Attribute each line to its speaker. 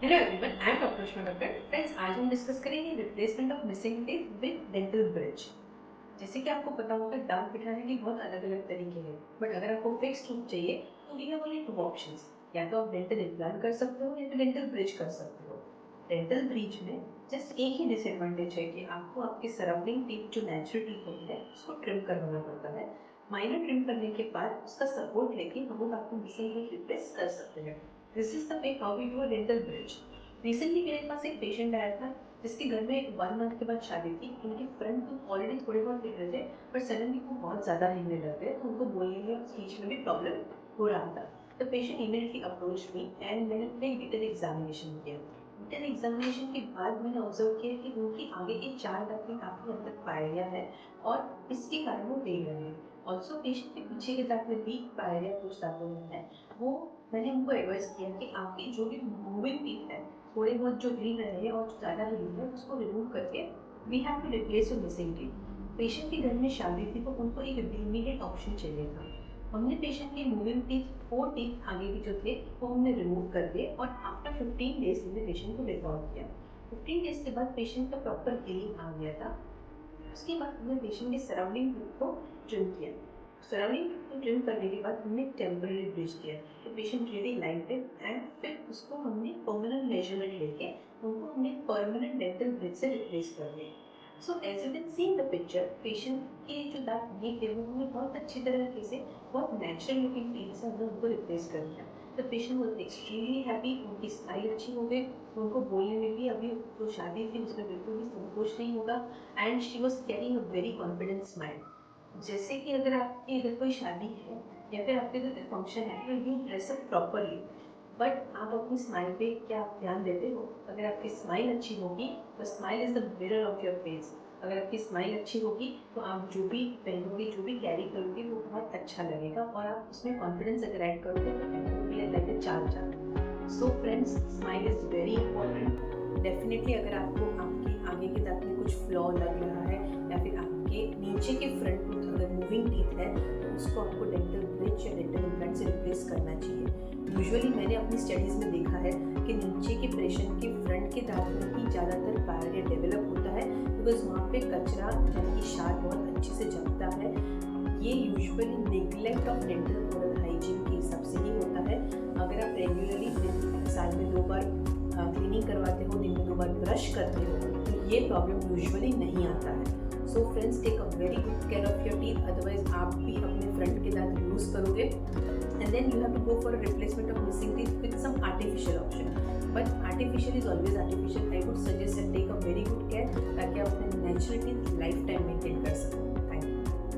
Speaker 1: Hello everyone, I am doctor Rashmi doctor. Friends, आज हम discuss करेंगे replacement of missing teeth with dental bridge. जैसे कि आपको पता होगा, दांत बिठाने के बहुत अलग अलग तरीके हैं, बट अगर आपको फिक्स टूथ चाहिए तो we have only two options. या तो आप डेंटल इम्प्लांट कर सकते हो या तो डेंटल ब्रिज कर सकते हो। डेंटल ब्रिज में जस्ट एक ही डिसएडवांटेज है कि आपको आपके सराउंडिंग टीथ जो नेचुरल टीथ होते हैं उसको ट्रिम करवाना पड़ता है। माइनर ट्रिम करने के बाद उसका सपोर्ट लेके हम लोग आपको मिसिंग टीथ रिप्लेस कर सकते हैं। This is the way how we do a dental bridge. Recently मेरे पास एक पेशेंट आया था जिसके घर में 1 मंथ के बाद शादी थी। उनके फ्रंट तो ऑलरेडी थोड़े बहुत दिख रहे थे, पर सडनली वो बहुत ज़्यादा हिलने लग गए, तो उनको बोलने में और स्पीच में भी प्रॉब्लम हो रहा था। The patient immediately approach me and मैंने उनका एक डिटेल एग्जामिनेशन किया। डिटेल एग्जामिनेशन के बाद मैंने ऑब्जर्व किया कि उनकी आगे के 4 दांत में काफ़ी हद तक पायरिया है और इसके कारण वो दे रहे हैं। ऑल्सो पेशेंट के पीछे के दांत में भी पायरिया कुछ दांतों में है। वो मैंने उनको एडवाइस किया कि आपके जो भी मूविंग टीथ है, थोड़े बहुत जो हिल रहे हैं और ज़्यादा हिल रहे हैं, उसको रिमूव करके we have to replace your missing teeth. Patient के घर में शादी थी तो उनको एक इमीडिएट ऑप्शन चाहिए था। हमने पेशेंट के मूविंग टीथ 4 टीथ आगे के जो थे वो हमने रिमूव कर दिए और आफ्टर 15 डेज हमने पेशेंट को रिकॉर्ड किया। 15 डेज के बाद पेशेंट का प्रॉपर हीलिंग आ गया था। उसके बाद हमने पेशेंट के सराउंडिंग को ट्रिम किया। सराउंडिंग को ट्रिम करने के बाद हमने टेम्पररी ब्रिज किया, तो patient really like it and फिर उसको हमने परमानेंट मेजरमेंट लेके उनको हमने परमानेंट डेंटल ब्रिज से रिप्लेस कर दिया। So as you can see in the picture, patient के जो दांत नहीं थे वो हमने बहुत अच्छी तरीके से, बहुत नेचुरल लुकिंग टीथ से हमने उनको रिप्लेस कर दिया। The patient was extremely happy, उनकी स्माइल अच्छी हो गई, उनको बोलने में भी अभी जो शादी थी उसमें बिल्कुल भी संकोच नहीं होगा and she was carrying a very confident smile. जैसे कि अगर आपकी अगर कोई शादी है या फिर आपके घर पे फंक्शन है तो you dress up properly, but आप अपनी स्माइल पे क्या आप ध्यान देते हो? अगर आपकी स्माइल अच्छी होगी तो smile is the mirror of your face. अगर आपकी स्माइल अच्छी होगी तो आप जो भी पहनोगे, जो भी कैरी करोगे, वो बहुत अच्छा लगेगा और आप उसमें कॉन्फिडेंस अगर ऐड करोगे तो लाइक अ चार चांद। So friends, smile is very important. Definitely अगर आपको आपके आगे के दांत में कुछ फ्लॉ लग रहा है या फिर आपके नीचे के फ्रंट टूथ अगर मूविंग टीथ है तो उसको आपको डेंटल ब्रिज या डेंटल इम्प्लांट से रिप्लेस करना चाहिए। यूजुअली मैंने अपनी स्टडीज़ में देखा है कि नीचे के पेशेंट के फ्रंट के दांत में ही ज़्यादातर पायरिया डेवलप होता है, बिकॉज वहाँ पे कचरा यानी कि शार बहुत अच्छे से जमता है। ये usually neglect of dental oral hygiene के हिसाब से ही होता है। अगर आप रेगुलरली साल में 2 बार क्लीनिंग करवाते हो, दिन में 2 बार ब्रश करते हो, तो ये प्रॉब्लम यूजुअली नहीं आता है। So friends, take a very good care of your teeth, otherwise आप भी अपने फ्रंट के दांत लूज करोगे and then you have to go for a replacement of missing teeth with some artificial option. But artificial is always artificial. I would suggest that take a very